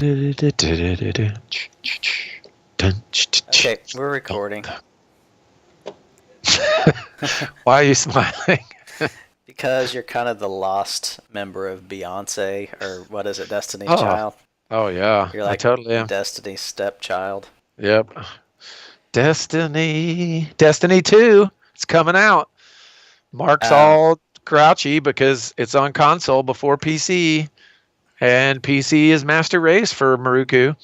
Okay, we're recording. Why are you smiling? Because you're kind of the lost member of Beyonce, or what is it, Destiny's Oh, Child? oh yeah, You're I like totally am. Destiny's stepchild. Yep. Destiny 2. It's coming out. Mark's Um, all grouchy because it's on console before PC, and PC is master race for Maruku.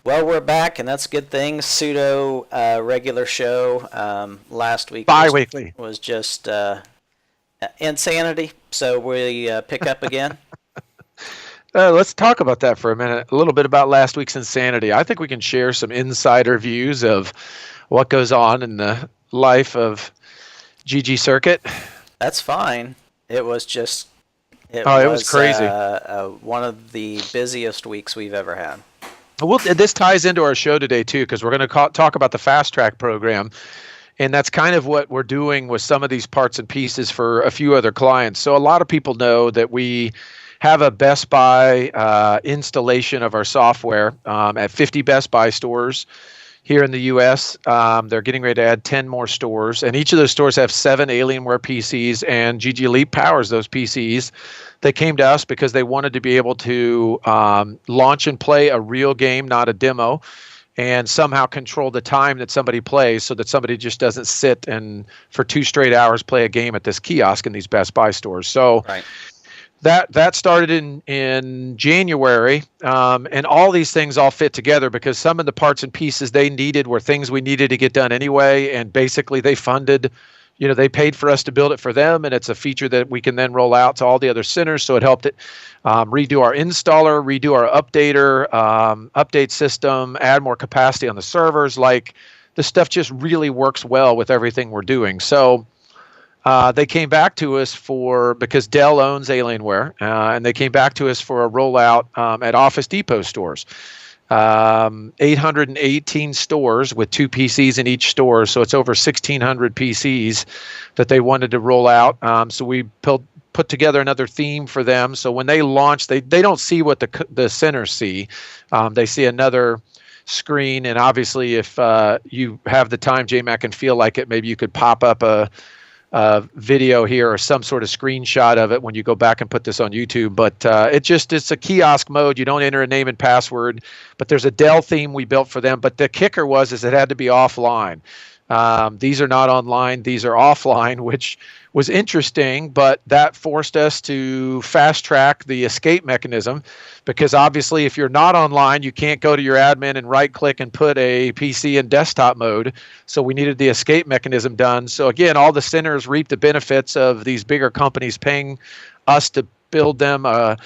well, we're back, and that's a good thing. Pseudo regular show. Last week Bi-weekly. was just insanity, so we pick up again. Let's talk about that for a minute. A little bit about last week's insanity. I think we can share some insider views of what goes on in the life of ggCircuit. That's fine. It was just it Oh, it was was crazy. one of the busiest weeks we've ever had. Well, this ties into our show today too, because we're going to talk about the FastTrack program, and that's kind of what we're doing with some of these parts and pieces for a few other clients. So a lot of people know that we have a Best Buy installation of our software at 50 Best Buy stores here in the U.S. They're getting ready to add 10 more stores, and each of those stores have 7 Alienware PCs, and GG Elite powers those PCs. They came to us because they wanted to be able to launch and play a real game, not a demo, and somehow control the time that somebody plays so that somebody just doesn't sit and for 2 straight hours play a game at this kiosk in these Best Buy stores. So Right. that started in January, and all these things all fit together because some of the parts and pieces they needed were things we needed to get done anyway, and basically they funded, they paid for us to build it for them, and it's a feature that we can then roll out to all the other centers. So it helped it redo our installer, redo our updater, update system, add more capacity on the servers. Like, the stuff just really works well with everything we're doing. So they came back to us because Dell owns Alienware, and they came back to us for a rollout at Office Depot stores. 818 stores with 2 PCs in each store, so it's over 1,600 PCs that they wanted to roll out. So we put together another theme for them. So when they launch, they don't see what the centers see. They see another screen, and obviously if you have the time, JMac, and feel like it, maybe you could pop up a video here or some sort of screenshot of it when you go back and put this on YouTube. But it's a kiosk mode. You don't enter a name and password, but there's a Dell theme we built for them. But the kicker is it had to be offline. These are not online. These are offline, which was interesting, but that forced us to fast track the escape mechanism, because obviously if you're not online, you can't go to your admin and right click and put a PC in desktop mode. So we needed the escape mechanism done. So again, all the centers reap the benefits of these bigger companies paying us to build them a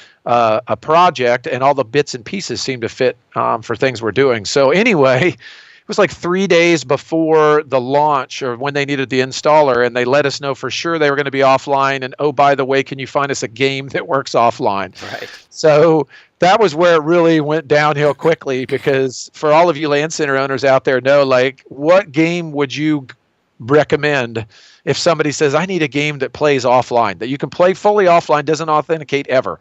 project, and all the bits and pieces seem to fit for things we're doing. So anyway, it was like 3 days before the launch, or when they needed the installer, and they let us know for sure they were going to be offline. And oh, by the way, can you find us a game that works offline? Right. So that was where it really went downhill quickly, because for all of you LAN center owners out there know, like, what game would you recommend if somebody says, I need a game that plays offline, that you can play fully offline, doesn't authenticate ever?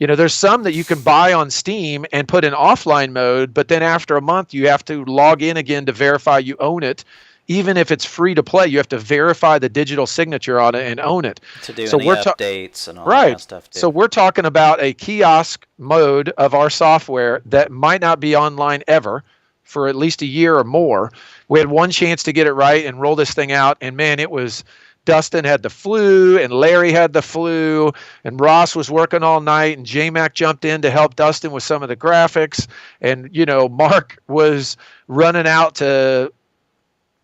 There's some that you can buy on Steam and put in offline mode, but then after a month, you have to log in again to verify you own it. Even if it's free to play, you have to verify the digital signature on it and own it. To do any updates and all that Right. kind of stuff, too. So we're talking about a kiosk mode of our software that might not be online ever for at least a year or more. We had one chance to get it right and roll this thing out, and man, it was... Dustin had the flu, and Larry had the flu, and Ross was working all night, and JMac jumped in to help Dustin with some of the graphics, and Mark was running out to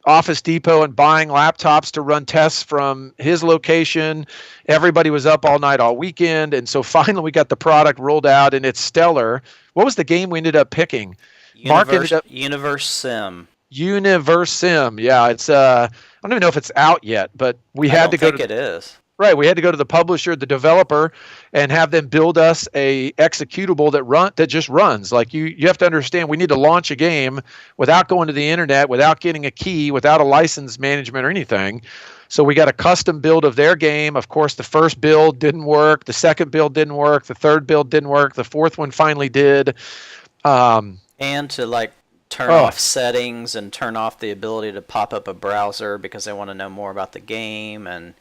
Office Depot and buying laptops to run tests from his location. Everybody was up all night all weekend, and so finally we got the product rolled out, and it's stellar. What was the game we ended up picking? Universe Sim. Universe Sim. Yeah, it's I don't even know if it's out yet, but we had to go to... I don't think it is. Right. We had to go to the publisher, the developer, and have them build us a executable that just runs. Like you have to understand, we need to launch a game without going to the internet, without getting a key, without a license management or anything. So we got a custom build of their game. Of course, the first build didn't work. The second build didn't work. The third build didn't work. The fourth one finally did. And to like turn off settings and turn off the ability to pop up a browser because they want to know more about the game, and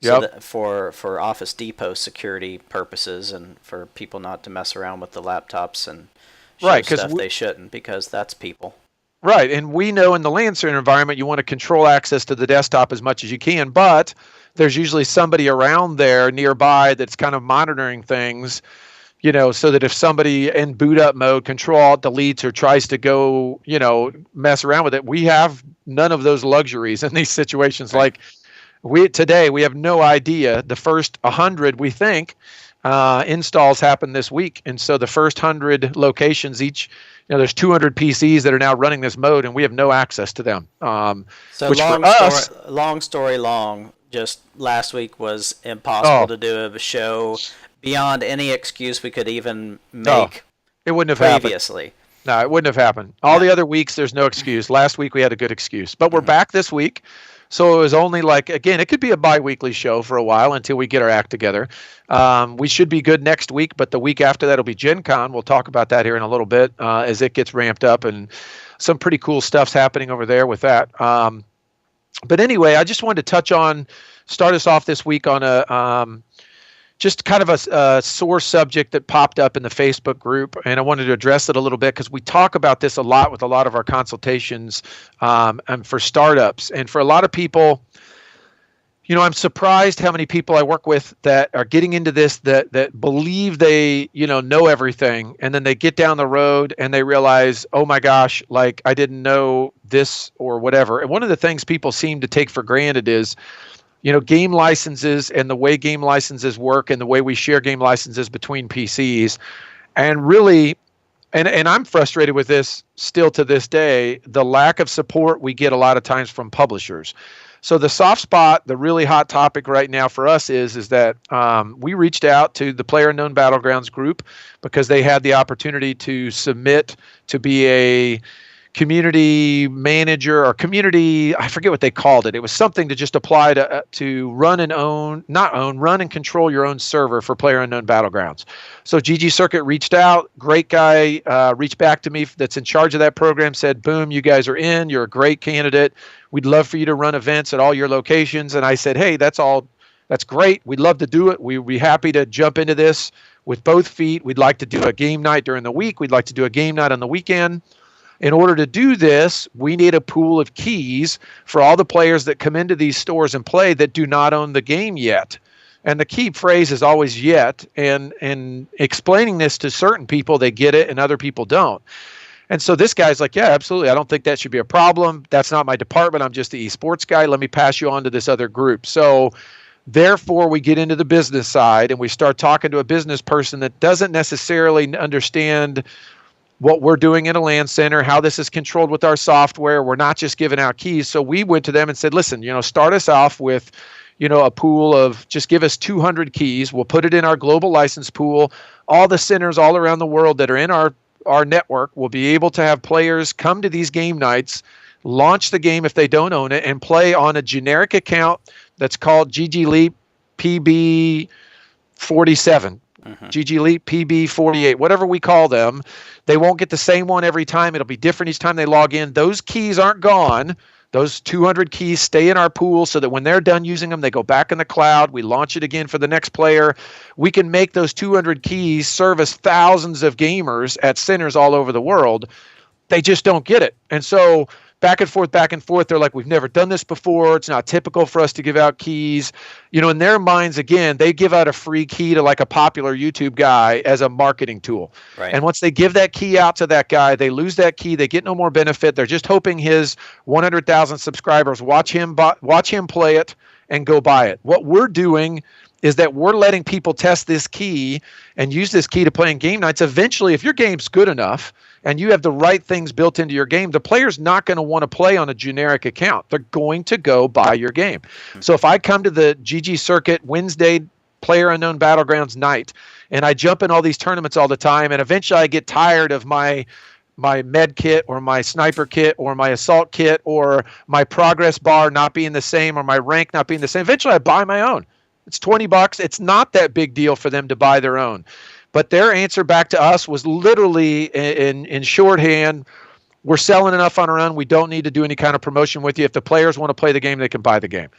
so that for Office Depot security purposes, and for people not to mess around with the laptops and show stuff they shouldn't, because that's people. Right, and we know in the LAN center environment you want to control access to the desktop as much as you can, but there's usually somebody around there nearby that's kind of monitoring things, so that if somebody in boot up mode control alt deletes or tries to go, mess around with it, we have none of those luxuries in these situations. Right. Like today we have no idea. The first 100, we think, installs happen this week, and so the first 100 locations each, there's 200 PCs that are now running this mode, and we have no access to them. So which long story long, just last week was impossible to do a show beyond any excuse we could even make. It wouldn't have previously. Happened. No, it wouldn't have happened. All the other weeks, there's no excuse. Last week we had a good excuse, but we're back this week. So it was only again, it could be a bi-weekly show for a while until we get our act together. We should be good next week, but the week after that will be Gen Con. We'll talk about that here in a little bit as it gets ramped up, and some pretty cool stuff's happening over there with that. But anyway, I just wanted to start us off this week on just kind of a sore subject that popped up in the Facebook group, and I wanted to address it a little bit because we talk about this a lot with a lot of our consultations and for startups. And for a lot of people, I'm surprised how many people I work with that are getting into this that believe they, know everything, and then they get down the road and they realize, oh my gosh, like I didn't know this or whatever. And one of the things people seem to take for granted is, game licenses and the way game licenses work and the way we share game licenses between PCs. And really, and I'm frustrated with this still to this day, the lack of support we get a lot of times from publishers. So the soft spot, the really hot topic right now for us is that we reached out to the PlayerUnknown Battlegrounds group because they had the opportunity to submit to be a community manager or community, I forget what they called it. It was something to just apply to run and control your own server for PlayerUnknown Battlegrounds. So ggCircuit reached out, great guy, reached back to me that's in charge of that program, said, boom, you guys are in, you're a great candidate. We'd love for you to run events at all your locations. And I said, hey, that's great. We'd love to do it. We'd be happy to jump into this with both feet. We'd like to do a game night during the week. We'd like to do a game night on the weekend. In order to do this, we need a pool of keys for all the players that come into these stores and play that do not own the game yet. And the key phrase is always yet. And explaining this to certain people, they get it and other people don't. And so this guy's like, yeah, absolutely. I don't think that should be a problem. That's not my department. I'm just the esports guy. Let me pass you on to this other group. So therefore, we get into the business side and we start talking to a business person that doesn't necessarily understand what we're doing in a LAN center, how this is controlled with our software. We're not just giving out keys. So we went to them and said, listen, start us off with, a pool of, just give us 200 keys. We'll put it in our global license pool. All the centers all around the world that are in our network will be able to have players come to these game nights, launch the game if they don't own it, and play on a generic account that's called ggLeap PB47. ggLeap PB48, whatever we call them. They won't get the same one every time. It'll be different each time they log in. Those keys aren't gone. Those 200 keys stay in our pool so that when they're done using them, they go back in the cloud. We launch it again for the next player. We can make those 200 keys service thousands of gamers at centers all over the world. They just don't get it. And so back and forth. They're like, we've never done this before. It's not typical for us to give out keys. In their minds, again, they give out a free key to like a popular YouTube guy as a marketing tool. Right. And once they give that key out to that guy, they lose that key. They get no more benefit. They're just hoping his 100,000 subscribers watch him play it and go buy it. What we're doing is that we're letting people test this key and use this key to play in game nights. Eventually, if your game's good enough and you have the right things built into your game, the player's not going to want to play on a generic account. They're going to go buy your game. So if I come to the ggCircuit Wednesday PlayerUnknown Battlegrounds night and I jump in all these tournaments all the time, and eventually I get tired of my med kit or my sniper kit or my assault kit or my progress bar not being the same or my rank not being the same, eventually I buy my own. It's $20. It's not that big deal for them to buy their own. But their answer back to us was literally in shorthand, we're selling enough on our own. We don't need to do any kind of promotion with you. If the players want to play the game, they can buy the game.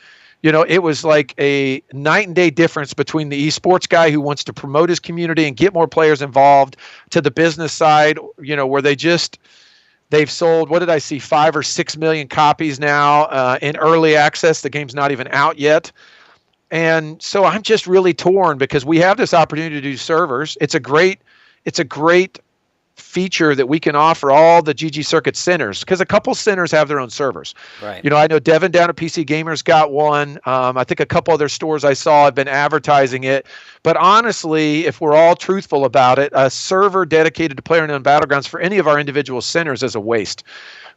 You know, it was like a night and day difference between the esports guy who wants to promote his community and get more players involved to the business side, you know, where they've sold, what did I see, 5 or 6 million copies now in early access. The game's not even out yet. And so I'm just really torn because we have this opportunity to do servers. It's a great feature that we can offer all the ggCircuit centers, because a couple centers have their own servers. Right. You know, I know Devin down at PC Gamers got one. I think a couple other stores I saw have been advertising it. But honestly, if we're all truthful about it, a server dedicated to PlayerUnknown Battlegrounds for any of our individual centers is a waste.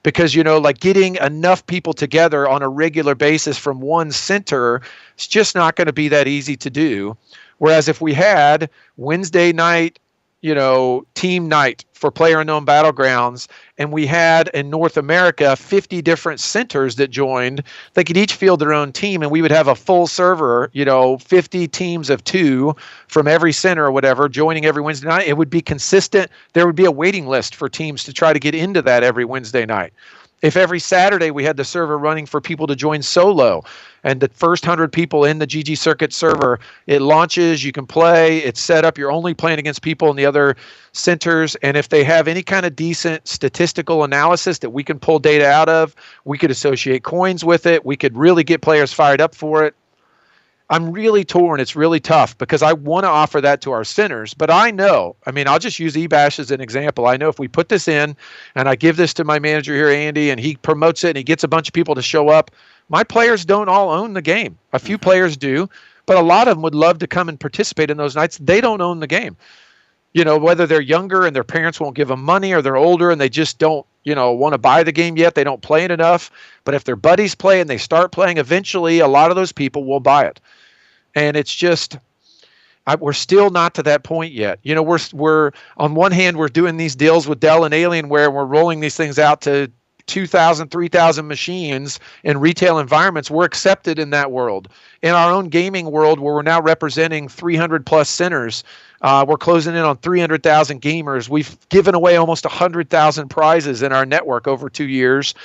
Because, you know, like getting enough people together on a regular basis from one center, it's just not going to be that easy to do. Whereas if we had Wednesday night, you know, team night for PlayerUnknown Battlegrounds, and we had in North America 50 different centers that joined, they could each field their own team, and we would have a full server, you know, 50 teams of 2 from every center or whatever joining every Wednesday night. It would be consistent. There would be a waiting list for teams to try to get into that every Wednesday night. If every Saturday we had the server running for people to join solo, and the first 100 people in the ggCircuit server, it launches, you can play, it's set up, you're only playing against people in the other centers, and if they have any kind of decent statistical analysis that we can pull data out of, we could associate coins with it, we could really get players fired up for it. I'm really torn. It's really tough because I want to offer that to our centers, but I know, I mean, I'll just use eBash as an example. I know if we put this in and I give this to my manager here, Andy, and he promotes it and he gets a bunch of people to show up, my players don't all own the game. A few players do, but a lot of them would love to come and participate in those nights. They don't own the game. You know, whether they're younger and their parents won't give them money, or they're older and they just don't, you know, want to buy the game yet. They don't play it enough. But if their buddies play and they start playing, eventually a lot of those people will buy it. And it's just, we're still not to that point yet. You know, we're on one hand, we're doing these deals with Dell and Alienware, and we're rolling these things out to 2,000, 3,000 machines in retail environments. We're accepted in that world. In our own gaming world, where we're now representing 300 plus centers, we're closing in on 300,000 gamers. We've given away almost 100,000 prizes in our network over 2 years.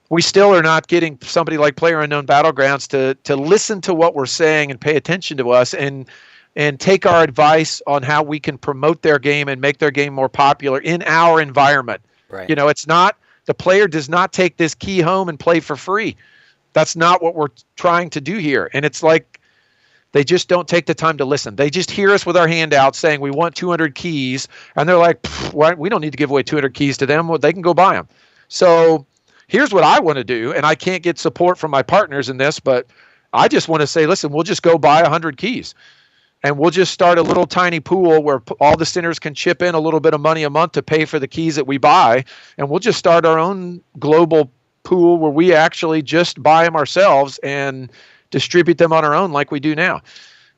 We still are not getting somebody like PlayerUnknown Battlegrounds to listen to what we're saying and pay attention to us and take our advice on how we can promote their game and make their game more popular in our environment. Right. You know, it's not, the player does not take this key home and play for free. That's not what we're trying to do here. And it's like they just don't take the time to listen. They just hear us with our hand out saying we want 200 keys, and they're like, we don't need to give away 200 keys to them. Well, they can go buy them. So here's what I want to do, and I can't get support from my partners in this, but I just want to say, listen, we'll just go buy 100 keys, and we'll just start a little tiny pool where all the centers can chip in a little bit of money a month to pay for the keys that we buy, and we'll just start our own global pool where we actually just buy them ourselves and distribute them on our own like we do now. I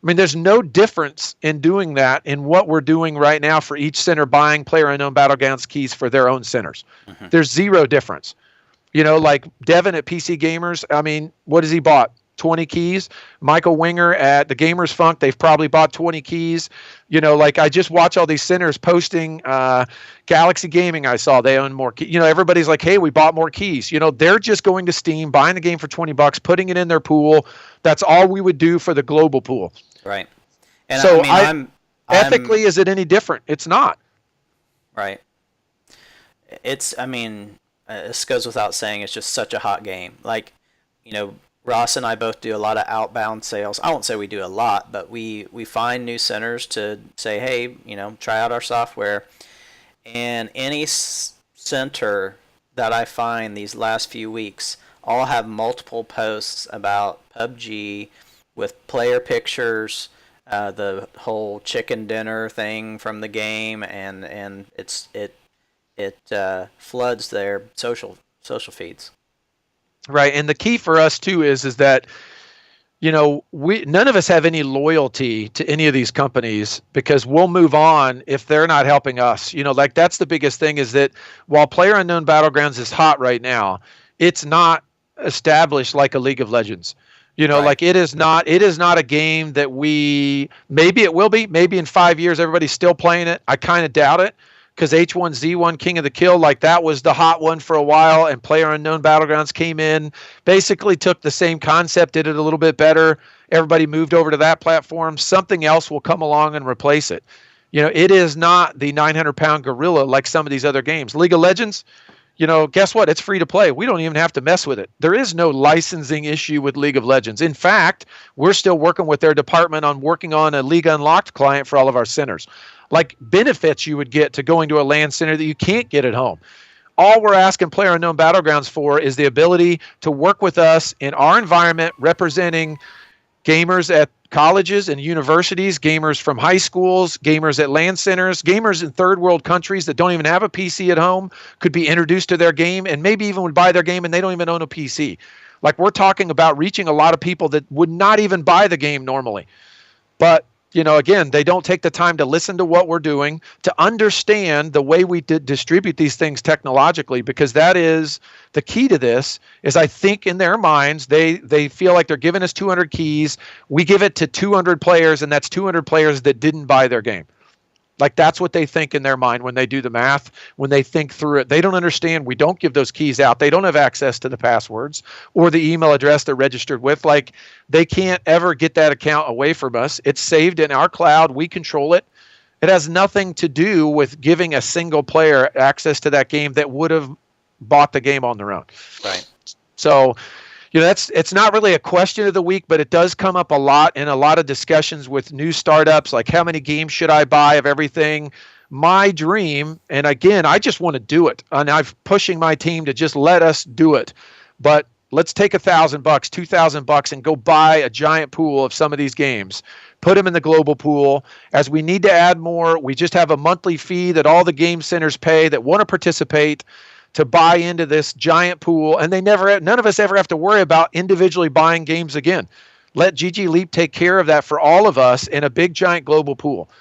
mean, there's no difference in doing that in what we're doing right now for each center buying PlayerUnknown Battlegrounds keys for their own centers. Mm-hmm. There's zero difference. You know, like Devin at PC Gamers, I mean, what has he bought? 20 keys. Michael Winger at the Gamers Funk, they've probably bought 20 keys. You know, like I just watch all these centers posting Galaxy Gaming, I saw they own more keys. You know, everybody's like, hey, we bought more keys. You know, they're just going to Steam, buying the game for $20, putting it in their pool. That's all we would do for the global pool. Right. And so I mean, ethically, is it any different? It's not. Right. It's, I mean, this goes without saying, it's just such a hot game. Like, you know, Ross and I both do a lot of outbound sales. I won't say we do a lot, but we find new centers to say, hey, you know, try out our software. And any center that I find these last few weeks all have multiple posts about PUBG, with player pictures, the whole chicken dinner thing from the game, and it floods their social feeds. Right, and the key for us too is that we none of us have any loyalty to any of these companies because we'll move on if they're not helping us. Like that's the biggest thing is that while PlayerUnknown Battlegrounds is hot right now, it's not established like a League of Legends. Right. Like it is not a game that maybe it will be, maybe in 5 years everybody's still playing it. I kind of doubt it because H1Z1 King of the Kill, like that was the hot one for a while, and PlayerUnknown Battlegrounds came in, basically took the same concept, did it a little bit better. Everybody moved over to that platform. Something else will come along and replace it. It is not the 900-pound gorilla like some of these other games. League of Legends, guess what? It's free to play. We don't even have to mess with it. There is no licensing issue with League of Legends. In fact, we're still working with their department on working on a League Unlocked client for all of our centers. Like benefits you would get to going to a LAN center that you can't get at home. All we're asking PlayerUnknown Battlegrounds for is the ability to work with us in our environment, representing gamers at colleges and universities, gamers from high schools, gamers at LAN centers, gamers in third world countries that don't even have a PC at home could be introduced to their game and maybe even would buy their game and they don't even own a PC. Like we're talking about reaching a lot of people that would not even buy the game normally. But again, they don't take the time to listen to what we're doing, to understand the way we distribute these things technologically, because that is the key to this. Is I think in their minds, they feel like they're giving us 200 keys. We give it to 200 players, and that's 200 players that didn't buy their game. Like that's what they think in their mind when they do the math, when they think through it. They don't understand we don't give those keys out. They don't have access to the passwords or the email address they're registered with. Like they can't ever get that account away from us. It's saved in our cloud. We control it. It has nothing to do with giving a single player access to that game that would have bought the game on their own. Right. So it's not really a question of the week, but it does come up a lot in a lot of discussions with new startups, like how many games should I buy of everything? My dream, and again, I just want to do it, and I'm pushing my team to just let us do it. But let's take $1,000, $2,000, and go buy a giant pool of some of these games. Put them in the global pool. As we need to add more, we just have a monthly fee that all the game centers pay that want to participate to buy into this giant pool, and none of us ever have to worry about individually buying games again. Let GG Leap take care of that for all of us in a big giant global pool.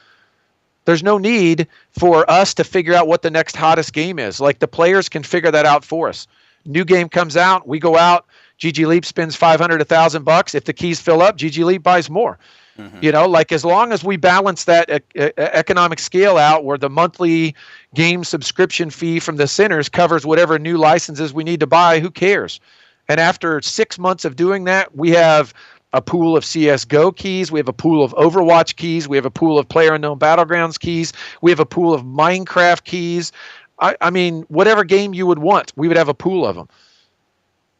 There's no need for us to figure out what the next hottest game is. Like the players can figure that out for us. New game comes out, we go out, GG Leap spends $500, $1,000. If the keys fill up, GG Leap buys more. Mm-hmm. Like as long as we balance that economic scale out where the monthly game subscription fee from the centers covers whatever new licenses we need to buy, who cares? And after 6 months of doing that, we have a pool of CSGO keys. We have a pool of Overwatch keys. We have a pool of PlayerUnknown Battlegrounds keys. We have a pool of Minecraft keys. I mean, whatever game you would want, we would have a pool of them.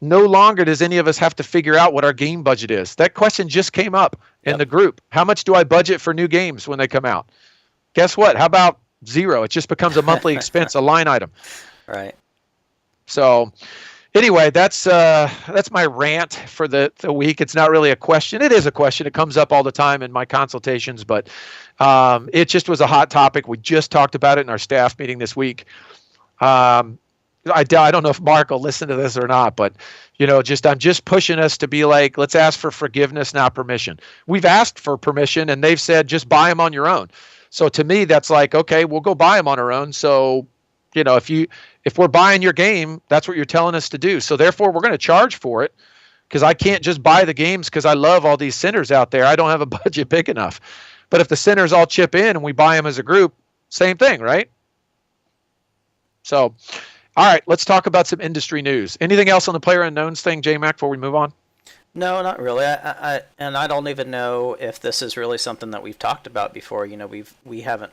No longer does any of us have to figure out what our game budget is. That question just came up in the group. How much do I budget for new games when they come out? Guess what? How about zero? It just becomes a monthly expense, a line item. Right. So anyway, that's my rant for the week. It's not really a question. It is a question. It comes up all the time in my consultations, but it just was a hot topic. We just talked about it in our staff meeting this week. I don't know if Mark will listen to this or not, but I'm just pushing us to be like, let's ask for forgiveness, not permission. We've asked for permission, and they've said just buy them on your own. So to me, that's like, okay, we'll go buy them on our own. So if we're buying your game, that's what you're telling us to do. So therefore, we're going to charge for it because I can't just buy the games because I love all these centers out there. I don't have a budget big enough. But if the centers all chip in and we buy them as a group, same thing, right? So. All right, let's talk about some industry news. Anything else on the PlayerUnknowns thing, J-Mac, before we move on? No, not really. I don't even know if this is really something that we've talked about before. We haven't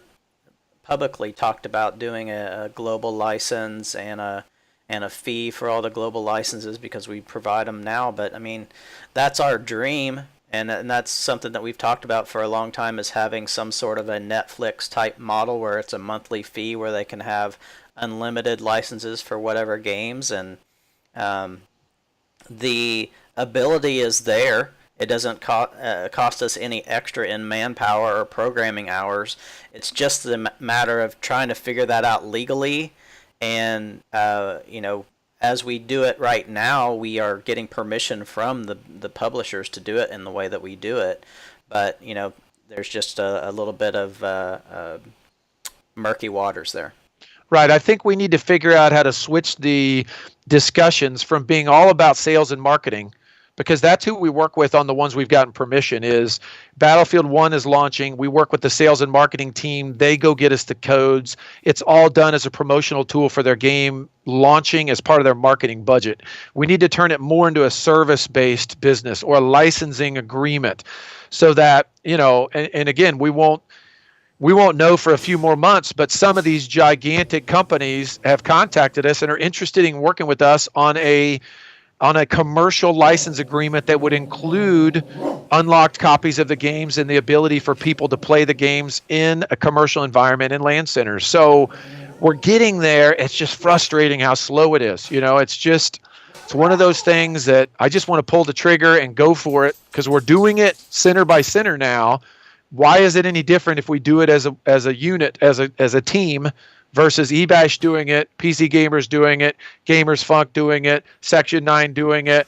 publicly talked about doing a global license and a fee for all the global licenses because we provide them now. But I mean, that's our dream, and that's something that we've talked about for a long time, is having some sort of a Netflix type model where it's a monthly fee where they can have unlimited licenses for whatever games, and the ability is there. It doesn't cost us any extra in manpower or programming hours. It's just the matter of trying to figure that out legally. And as we do it right now, we are getting permission from the publishers to do it in the way that we do it. But there's just a little bit of murky waters there. Right. I think we need to figure out how to switch the discussions from being all about sales and marketing, because that's who we work with on the ones we've gotten permission. Is Battlefield 1 is launching. We work with the sales and marketing team. They go get us the codes. It's all done as a promotional tool for their game launching as part of their marketing budget. We need to turn it more into a service-based business or a licensing agreement so that, and again, we won't know for a few more months, but some of these gigantic companies have contacted us and are interested in working with us on a commercial license agreement that would include unlocked copies of the games and the ability for people to play the games in a commercial environment in LAN centers. So we're getting there. It's just frustrating how slow it is. It's one of those things that I just want to pull the trigger and go for it, because we're doing it center by center now. Why is it any different if we do it as a unit, as a team, versus eBash doing it, PC Gamers doing it, Gamers Funk doing it, Section 9 doing it?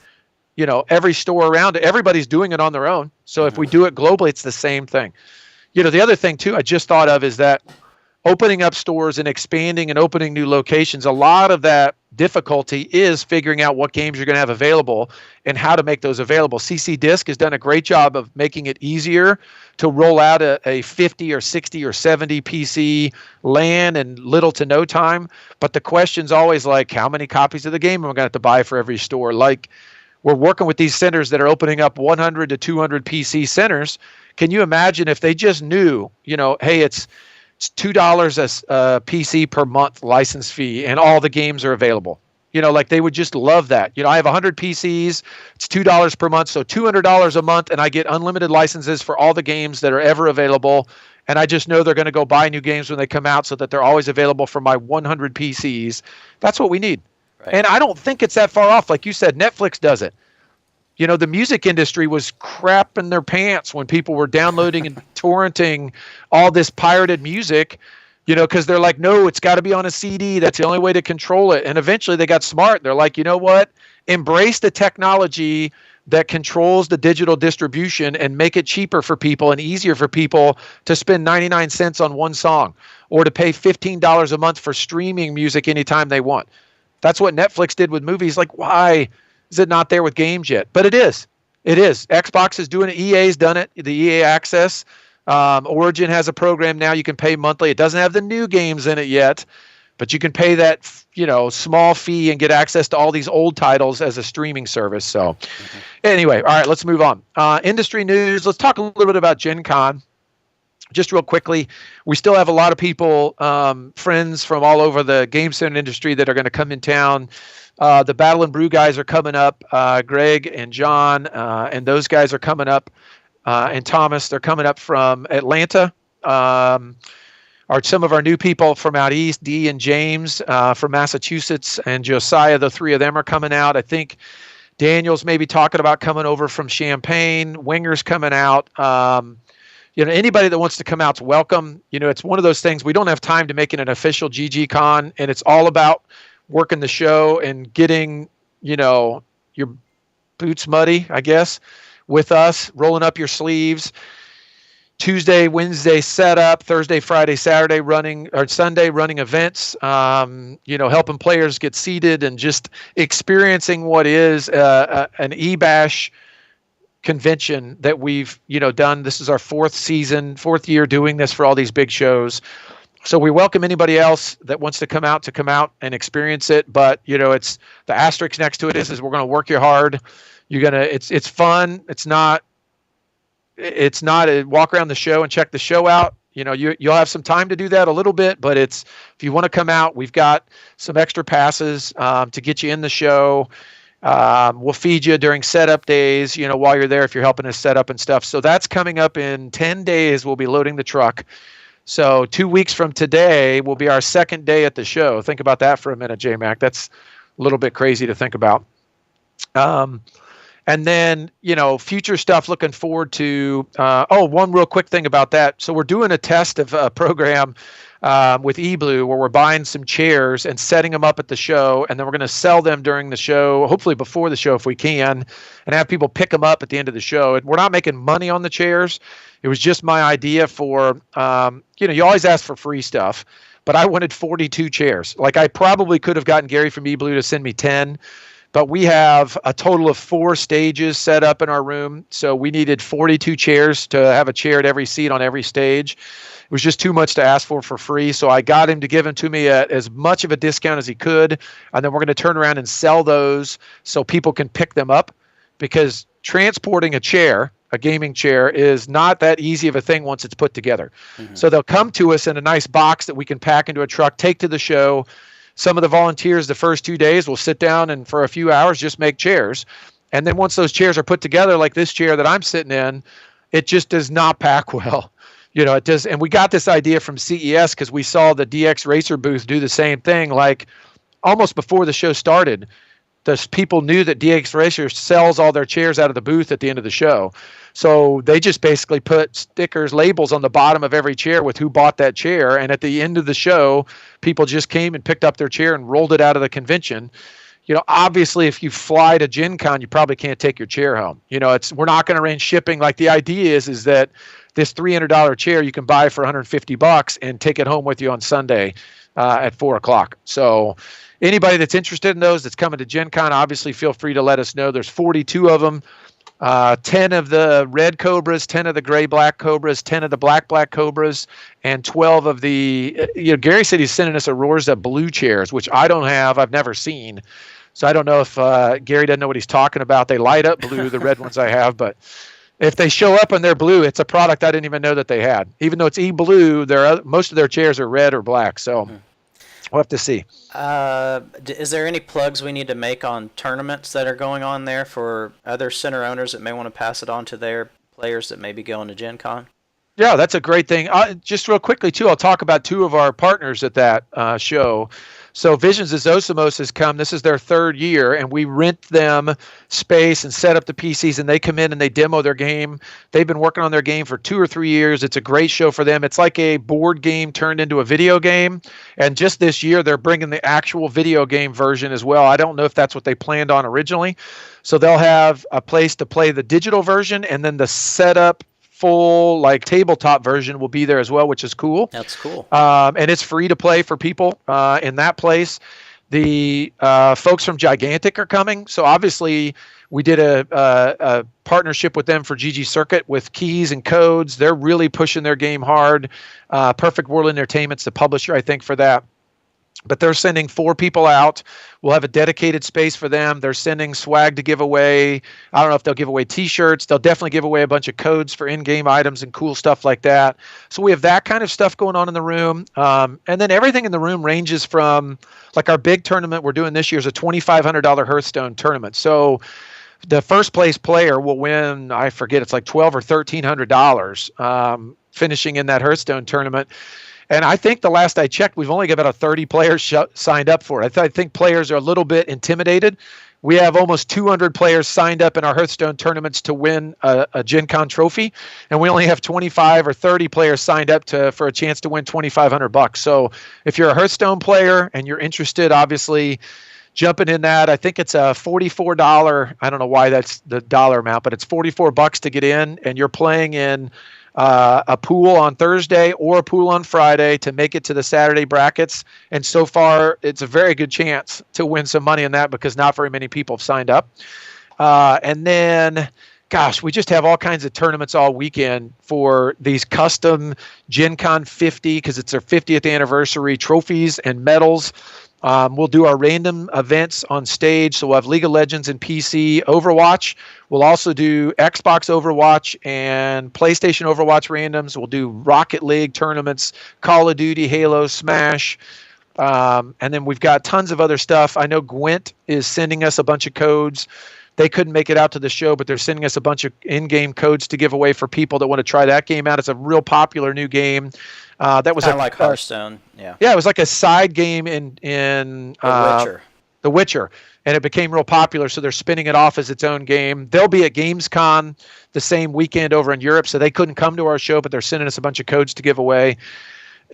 Every store around it, everybody's doing it on their own. So if we do it globally, it's the same thing. The other thing too I just thought of is that opening up stores and expanding and opening new locations, a lot of that difficulty is figuring out what games you're going to have available and how to make those available. CC Disc has done a great job of making it easier to roll out a 50 or 60 or 70 PC LAN in little to no time. But the question's always like, how many copies of the game am I going to have to buy for every store? Like, we're working with these centers that are opening up 100 to 200 PC centers. Can you imagine if they just knew, hey, it's $2 a PC per month license fee and all the games are available? They would just love that. I have 100 PCs, it's $2 per month, so $200 a month, and I get unlimited licenses for all the games that are ever available. And I just know they're going to go buy new games when they come out so that they're always available for my 100 PCs. That's what we need. Right. And I don't think it's that far off. Like you said, Netflix does it. The music industry was crapping their pants when people were downloading and torrenting all this pirated music, because they're like, no, it's got to be on a CD. That's the only way to control it. And eventually they got smart. They're like, you know what? Embrace the technology that controls the digital distribution and make it cheaper for people and easier for people to spend 99 cents on one song or to pay $15 a month for streaming music anytime they want. That's what Netflix did with movies. Like, why is it not there with games yet? But it is. It is. Xbox is doing it. EA's done it. The EA Access. Origin has a program now. You can pay monthly. It doesn't have the new games in it yet, but you can pay that, small fee and get access to all these old titles as a streaming service. So anyway, all right, let's move on. Industry news. Let's talk a little bit about Gen Con. Just real quickly, we still have a lot of people, friends from all over the game center industry that are going to come in town. The Battle and Brew guys are coming up. Greg and John and those guys are coming up. And Thomas, they're coming up from Atlanta. Are some of our new people from out east, Dee and James from Massachusetts, and Josiah. The three of them are coming out. I think Daniel's maybe talking about coming over from Champaign. Winger's coming out. Anybody that wants to come out's welcome. It's one of those things. We don't have time to make it an official ggCon, and it's all about working the show and getting, your boots muddy, I guess, with us, rolling up your sleeves. Tuesday, Wednesday setup, Thursday, Friday, Saturday running, or Sunday running events, helping players get seated and just experiencing what is an eBash convention that we've, done. This is our fourth year doing this for all these big shows. So we welcome anybody else that wants to come out and experience it. But, it's the asterisk next to it is we're going to work you hard. It's fun. It's not a walk around the show and check the show out. You'll have some time to do that a little bit, but if you want to come out, we've got some extra passes to get you in the show. We'll feed you during setup days, while you're there if you're helping us set up and stuff. So that's coming up in 10 days. We'll be loading the truck. So 2 weeks from today will be our second day at the show. Think about that for a minute, J-Mac. That's a little bit crazy to think about. And then, future stuff looking forward to. One real quick thing about that. So we're doing a test of a program with eBlue where we're buying some chairs and setting them up at the show. And then we're going to sell them during the show, hopefully before the show if we can, and have people pick them up at the end of the show. And we're not making money on the chairs. It was just my idea for, you always ask for free stuff, but I wanted 42 chairs. Like I probably could have gotten Gary from eBlue to send me 10. But we have a total of 4 stages set up in our room. So we needed 42 chairs to have a chair at every seat on every stage. It was just too much to ask for free. So I got him to give them to me at as much of a discount as he could. And then we're going to turn around and sell those so people can pick them up, because transporting a chair, a gaming chair, is not that easy of a thing once it's put together. Mm-hmm. So they'll come to us in a nice box that we can pack into a truck, take to the show. Some of the volunteers the first 2 days will sit down and for a few hours just make chairs. And then once those chairs are put together, like this chair that I'm sitting in, it just does not pack well. It does. And we got this idea from CES because we saw the DX Racer booth do the same thing. Like almost before the show started, the people knew that DX Racer sells all their chairs out of the booth at the end of the show. So they just basically put stickers, labels on the bottom of every chair with who bought that chair. And at the end of the show, people just came and picked up their chair and rolled it out of the convention. Obviously, if you fly to Gen Con, you probably can't take your chair home. We're not going to arrange shipping. Like the idea is that this $300 chair you can buy for $150 and take it home with you on Sunday at 4:00. So anybody that's interested in those that's coming to Gen Con, obviously feel free to let us know. There's 42 of them. 10 of the red Cobras, 10 of the gray-black Cobras, 10 of the black Cobras, and 12 of the, Gary said he's sending us Aurora blue chairs, which I don't have. I've never seen. So I don't know if Gary doesn't know what he's talking about. They light up blue, the red ones I have, but if they show up and they're blue, it's a product I didn't even know that they had. Even though it's e-blue, most of their chairs are red or black, so we'll have to see. Is there any plugs we need to make on tournaments that are going on there for other center owners that may want to pass it on to their players that may be going to Gen Con? Yeah, that's a great thing. Just real quickly, too, I'll talk about 2 of our partners at that show. So Visions of Zosimos has come. This is their 3rd year, and we rent them space and set up the PCs, and they come in and they demo their game. They've been working on their game for 2 or 3 years. It's a great show for them. It's like a board game turned into a video game, and just this year they're bringing the actual video game version as well. I don't know if that's what they planned on originally. So they'll have a place to play the digital version, and then the setup full tabletop version will be there as well, which is cool. That's cool. And it's free to play for people in that place. The folks from Gigantic are coming. So obviously we did a partnership with them for ggCircuit with keys and codes. They're really pushing their game hard. Perfect World Entertainment's the publisher, I think, for that. But they're sending 4 people out. We'll have a dedicated space for them. They're sending swag to give away. I don't know if they'll give away T-shirts. They'll definitely give away a bunch of codes for in-game items and cool stuff like that. So we have that kind of stuff going on in the room. And then everything in the room ranges from, like our big tournament we're doing this year is a $2,500 Hearthstone tournament. So the first place player will win, I forget, it's like $1,200 or $1,300 finishing in that Hearthstone tournament. And I think the last I checked, we've only got about 30 players signed up for it. I think players are a little bit intimidated. We have almost 200 players signed up in our Hearthstone tournaments to win a Gen Con trophy, and we only have 25 or 30 players signed up for a chance to win $2,500. So if you're a Hearthstone player and you're interested, obviously jumping in that, I think it's a $44. I don't know why that's the dollar amount, but it's $44 to get in, and you're playing in a pool on Thursday or a pool on Friday to make it to the Saturday brackets. And so far, it's a very good chance to win some money in that because not very many people have signed up. And then, gosh, we just have all kinds of tournaments all weekend for these custom Gen Con 50 because it's their 50th anniversary trophies and medals. We'll do our random events on stage. So we'll have League of Legends and PC Overwatch. We'll also do Xbox Overwatch and PlayStation Overwatch randoms. We'll do Rocket League tournaments, Call of Duty, Halo, Smash. And then we've got tons of other stuff. I know Gwent is sending us a bunch of codes. They couldn't make it out to the show, but they're sending us a bunch of in-game codes to give away for people that want to try that game out. It's a real popular new game. That was kind of like Hearthstone. Yeah. Yeah, it was like a side game in The Witcher. The Witcher, and it became real popular, so they're spinning it off as its own game. They'll be at Gamescom the same weekend over in Europe, so they couldn't come to our show, but they're sending us a bunch of codes to give away.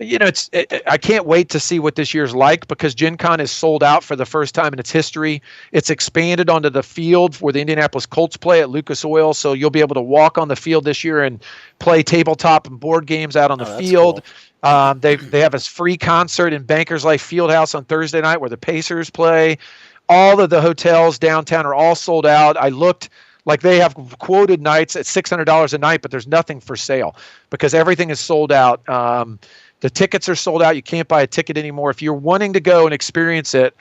I can't wait to see what this year's like, because Gen Con is sold out for the first time in its history. It's expanded onto the field where the Indianapolis Colts play at Lucas Oil, so you'll be able to walk on the field this year and play tabletop and board games out on the field. Cool. They have a free concert in Bankers Life Fieldhouse on Thursday night where the Pacers play. All of the hotels downtown are all sold out. I looked. Like, they have quoted nights at $600 a night, but there's nothing for sale because everything is sold out. The tickets are sold out. You can't buy a ticket anymore. If you're wanting to go and experience it,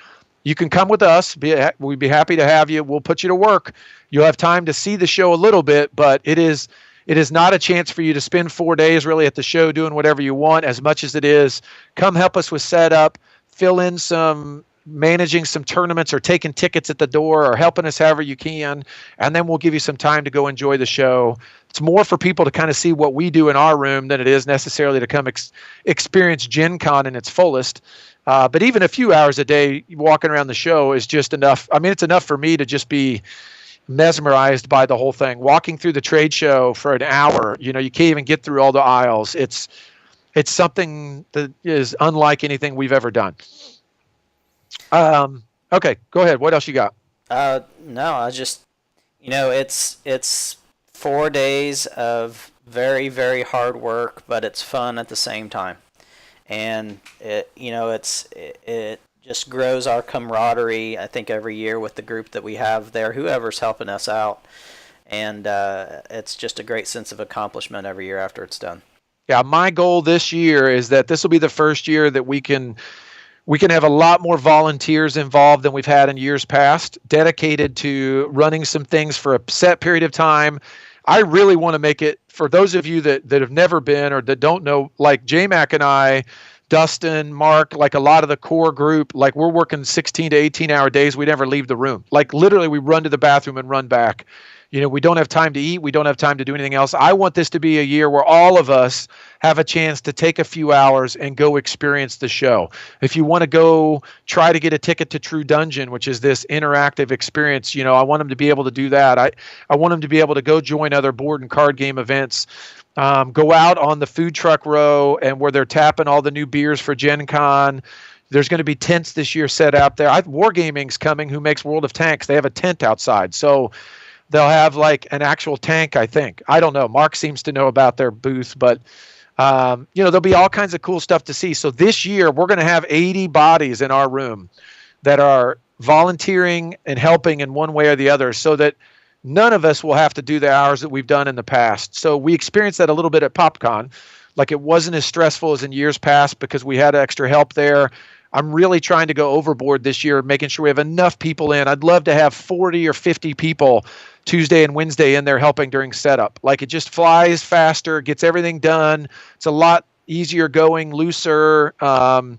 you can come with us. We'd be happy to have you. We'll put you to work. You'll have time to see the show a little bit, but it is not a chance for you to spend 4 days really at the show doing whatever you want, as much as it is come help us with setup, fill in managing some tournaments or taking tickets at the door or helping us however you can, and then we'll give you some time to go enjoy the show. It's more for people to kind of see what we do in our room than it is necessarily to come experience Gen Con in its fullest. But even a few hours a day walking around the show is just enough. I mean, it's enough for me to just be mesmerized by the whole thing. Walking through the trade show for an hour, you can't even get through all the aisles. It's something that is unlike anything we've ever done. Okay, go ahead. What else you got? No, I just, it's 4 days of very, very hard work, but it's fun at the same time. And it just grows our camaraderie, I think, every year with the group that we have there, whoever's helping us out. And it's just a great sense of accomplishment every year after it's done. Yeah, my goal this year is that this will be the first year that we can have a lot more volunteers involved than we've had in years past, dedicated to running some things for a set period of time. I really want to make it, for those of you that have never been or that don't know, like J-Mac and I, Dustin, Mark, like a lot of the core group, like we're working 16 to 18-hour days. We never leave the room. Like literally we run to the bathroom and run back. We don't have time to eat. We don't have time to do anything else. I want this to be a year where all of us have a chance to take a few hours and go experience the show. If you want to go try to get a ticket to True Dungeon, which is this interactive experience, I want them to be able to do that. I want them to be able to go join other board and card game events, go out on the food truck row and where they're tapping all the new beers for Gen Con. There's going to be tents this year set out there. Wargaming's coming, who makes World of Tanks. They have a tent outside. So they'll have like an actual tank, I think. I don't know. Mark seems to know about their booth, but there'll be all kinds of cool stuff to see. So this year we're going to have 80 bodies in our room that are volunteering and helping in one way or the other, so that none of us will have to do the hours that we've done in the past. So we experienced that a little bit at PopCon. Like, it wasn't as stressful as in years past because we had extra help there. I'm really trying to go overboard this year, making sure we have enough people in. I'd love to have 40 or 50 people Tuesday and Wednesday in there helping during setup. Like, it just flies faster, gets everything done. It's a lot easier going, looser, and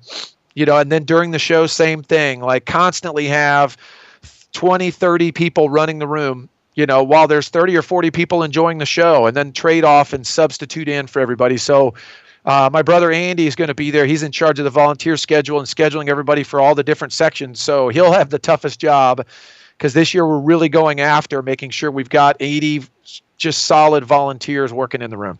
then during the show, same thing. Like, constantly have 20, 30 people running the room, while there's 30 or 40 people enjoying the show, and then trade off and substitute in for everybody. So my brother Andy is going to be there. He's in charge of the volunteer schedule and scheduling everybody for all the different sections. So he'll have the toughest job, because this year we're really going after making sure we've got 80 just solid volunteers working in the room.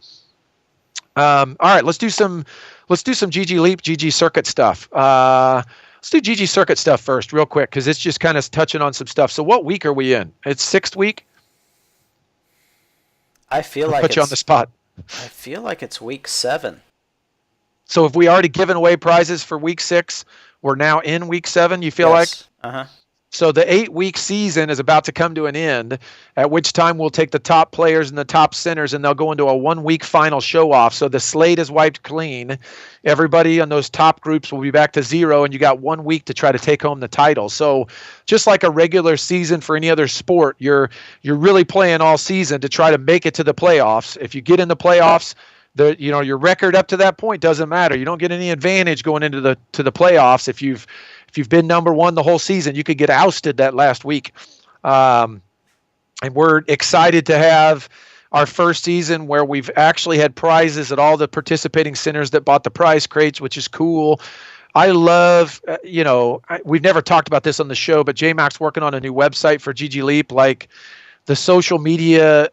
All right, let's do some GG Leap, ggCircuit stuff. Let's do ggCircuit stuff first real quick, because it's just kind of touching on some stuff. So what week are we in? It's 6th week? I feel like put you on the spot. I feel like it's week 7. So have we already given away prizes for week 6? We're now in week 7, you feel Yes. like? Uh-huh. So the 8-week season is about to come to an end, at which time we'll take the top players and the top centers, and they'll go into a 1-week final show-off. So the slate is wiped clean. Everybody on those top groups will be back to 0, and you got 1 week to try to take home the title. So just like a regular season for any other sport, you're really playing all season to try to make it to the playoffs. If you get in the playoffs, your record up to that point doesn't matter. You don't get any advantage going into the playoffs. If you've been number 1 the whole season, you could get ousted that last week. And we're excited to have our first season where we've actually had prizes at all the participating centers that bought the prize crates, which is cool. I love, we've never talked about this on the show, but J-Mac's working on a new website for ggLeap, like the social media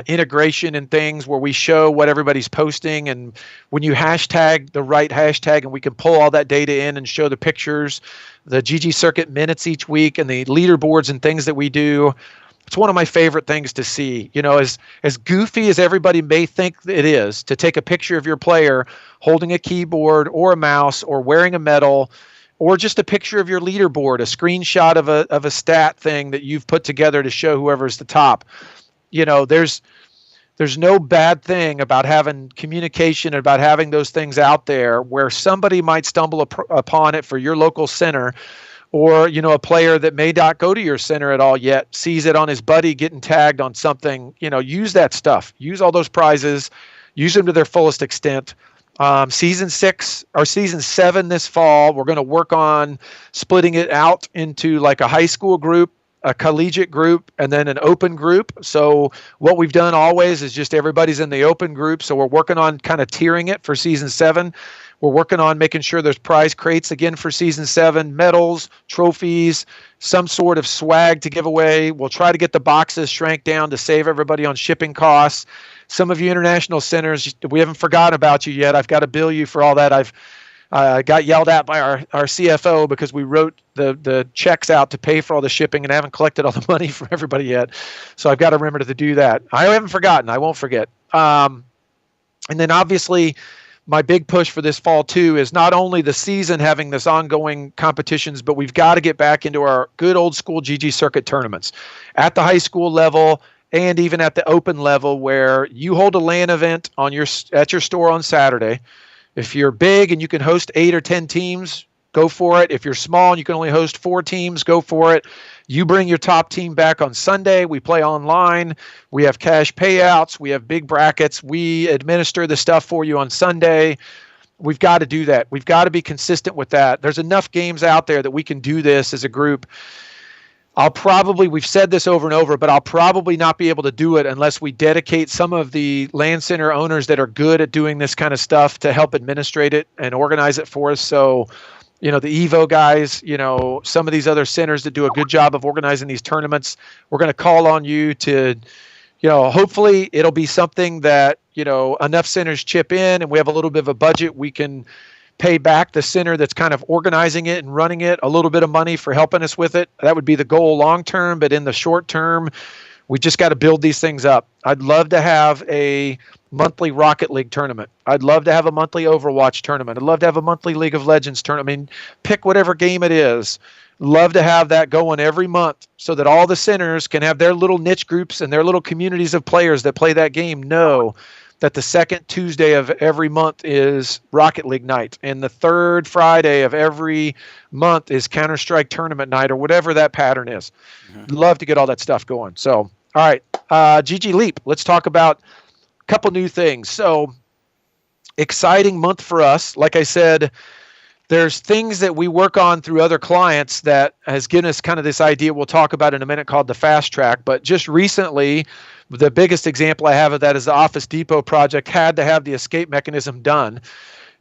integration and things where we show what everybody's posting. And when you hashtag the right hashtag, and we can pull all that data in and show the pictures, the ggCircuit minutes each week, and the leaderboards and things that we do. It's one of my favorite things to see. As goofy as everybody may think it is to take a picture of your player holding a keyboard or a mouse or wearing a medal, or just a picture of your leaderboard, a screenshot of a stat thing that you've put together to show whoever's the top. There's no bad thing about having communication, about having those things out there where somebody might stumble upon it for your local center, or a player that may not go to your center at all yet sees it on his buddy getting tagged on something. Use that stuff. Use all those prizes. Use them to their fullest extent. Season 7 this fall, we're going to work on splitting it out into like a high school group, a collegiate group, and then an open group. So what we've done always is just everybody's in the open group. So we're working on kind of tiering it for season 7. We're working on making sure there's prize crates again for season 7, medals, trophies, some sort of swag to give away. We'll try to get the boxes shrank down to save everybody on shipping costs. Some of you international centers, we haven't forgotten about you yet. I've got to bill you for all that. I've got yelled at by our CFO because we wrote the checks out to pay for all the shipping and haven't collected all the money from everybody yet. So I've got to remember to do that. I haven't forgotten. I won't forget. And then obviously my big push for this fall too is not only the season having this ongoing competitions, but we've got to get back into our good old school ggCircuit tournaments at the high school level and even at the open level, where you hold a LAN event at your store on Saturday. If you're big and you can host 8 or 10 teams, go for it. If you're small and you can only host 4 teams, go for it. You bring your top team back on Sunday. We play online. We have cash payouts. We have big brackets. We administer the stuff for you on Sunday. We've got to do that. We've got to be consistent with that. There's enough games out there that we can do this as a group. We've said this over and over, but I'll probably not be able to do it unless we dedicate some of the LAN center owners that are good at doing this kind of stuff to help administrate it and organize it for us. So, the Evo guys, some of these other centers that do a good job of organizing these tournaments, we're going to call on you to, hopefully it'll be something that, enough centers chip in and we have a little bit of a budget. We can pay back the center that's kind of organizing it and running it a little bit of money for helping us with it. That would be the goal long term, but in the short term, we just got to build these things up. I'd love to have a monthly Rocket League tournament. I'd love to have a monthly Overwatch tournament. I'd love to have a monthly League of Legends tournament. I mean, pick whatever game it is. Love to have that going every month so that all the centers can have their little niche groups and their little communities of players that play that game know that the second Tuesday of every month is Rocket League night, and the third Friday of every month is Counter-Strike tournament night, or whatever that pattern is. Mm-hmm. Love to get all that stuff going. So, all right, ggLeap. Let's talk about a couple new things. So, exciting month for us. Like I said, there's things that we work on through other clients that has given us kind of this idea we'll talk about in a minute called the FastTrack. But just recently, the biggest example I have of that is the Office Depot project had to have the escape mechanism done.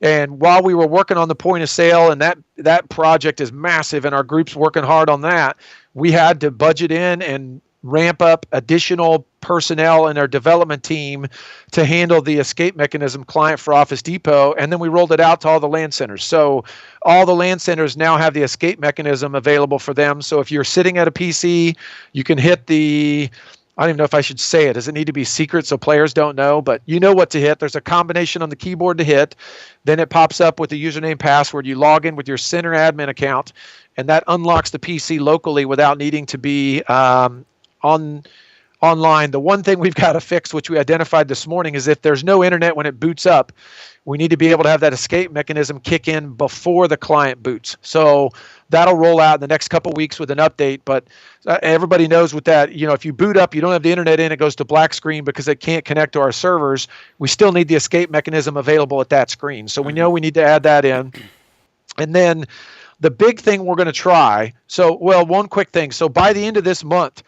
And while we were working on the point of sale, and that project is massive and our group's working hard on that, we had to budget in and ramp up additional personnel in our development team to handle the escape mechanism client for Office Depot. And then we rolled it out to all the LAN centers. So all the LAN centers now have the escape mechanism available for them. So if you're sitting at a PC, you can hit I don't even know if I should say it. Does it need to be secret so players don't know? But you know what to hit. There's a combination on the keyboard to hit. Then it pops up with the username password. You log in with your center admin account, and that unlocks the PC locally without needing to be online. The one thing we've got to fix, which we identified this morning, is if there's no internet when it boots up, we need to be able to have that escape mechanism kick in before the client boots. So that'll roll out in the next couple of weeks with an update. But everybody knows with that, if you boot up, you don't have the internet in, it goes to black screen because it can't connect to our servers. We still need the escape mechanism available at that screen. So we know we need to add that in. And then the big thing we're going to try. One quick thing. So by the end of this month,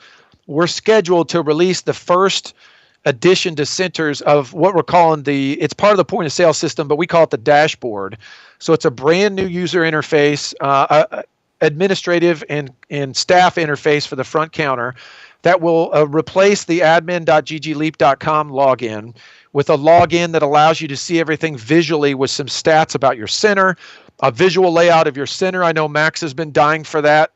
we're scheduled to release the first addition to centers of what we're calling it's part of the point of sale system, but we call it the dashboard. So it's a brand new user interface, administrative and staff interface for the front counter that will replace the admin.ggleap.com login with a login that allows you to see everything visually with some stats about your center, a visual layout of your center. I know Max has been dying for that.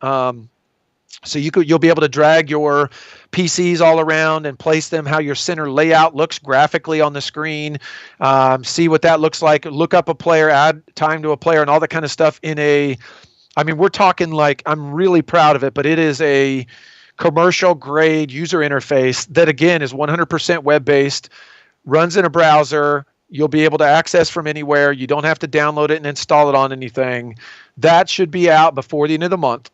So you'll be able to drag your PCs all around and place them how your center layout looks graphically on the screen. See what that looks like. Look up a player, add time to a player, and all that kind of stuff we're talking like, I'm really proud of it, but it is a commercial grade user interface that, again, is 100% web-based, runs in a browser. You'll be able to access from anywhere. You don't have to download it and install it on anything. That should be out before the end of the month.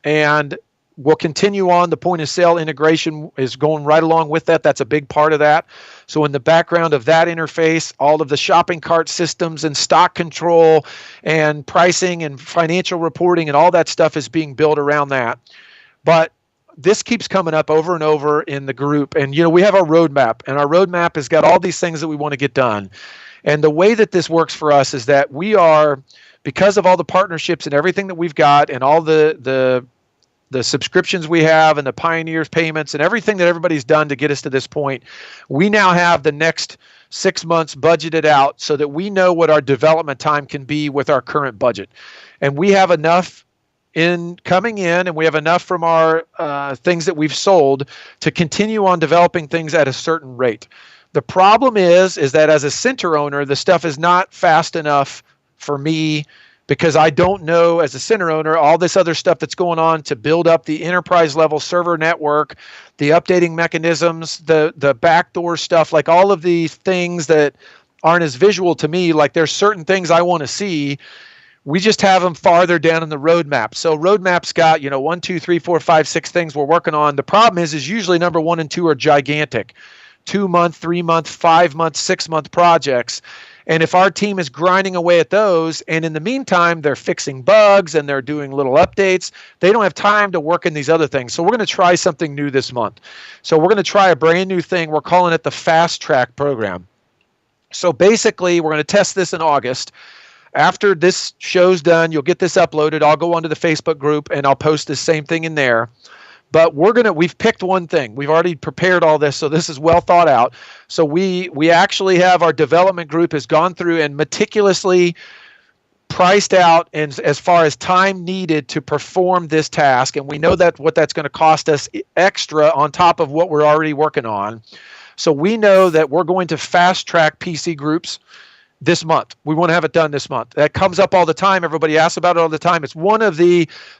And we'll continue on. The point of sale integration is going right along with that. That's a big part of that. So in the background of that interface, all of the shopping cart systems and stock control and pricing and financial reporting and all that stuff is being built around that. But this keeps coming up over and over in the group. And, we have our roadmap, and our roadmap has got all these things that we want to get done. And the way that this works for us is that we are, because of all the partnerships and everything that we've got and all the subscriptions we have and the Pioneers payments and everything that everybody's done to get us to this point, we now have the next 6 months budgeted out so that we know what our development time can be with our current budget. And we have enough coming in, and we have enough from our things that we've sold to continue on developing things at a certain rate. The problem is that as a center owner, the stuff is not fast enough for me, because I don't know, as a center owner, all this other stuff that's going on to build up the enterprise level server network, the updating mechanisms, the backdoor stuff, like all of these things that aren't as visual to me. Like, there's certain things I want to see. We just have them farther down in the roadmap. So roadmap's got, 1, 2, 3, 4, 5, 6 things we're working on. The problem is usually number 1 and 2 are gigantic, 2-month, 3-month, 5-month, 6-month projects. And if our team is grinding away at those, and in the meantime, they're fixing bugs and they're doing little updates, they don't have time to work in these other things. So we're going to try something new this month. So we're going to try a brand new thing. We're calling it the FastTrack program. So basically, we're going to test this in August. After this show's done, you'll get this uploaded. I'll go onto the Facebook group and I'll post the same thing in there. But we've picked one thing. We've already prepared all this, so this is well thought out. So we actually have our development group has gone through and meticulously priced out and as far as time needed to perform this task. And we know that what that's going to cost us extra on top of what we're already working on. So we know that we're going to fast track PC groups this month. We want to have it done this month. That comes up all the time. Everybody asks about it all the time. It's one of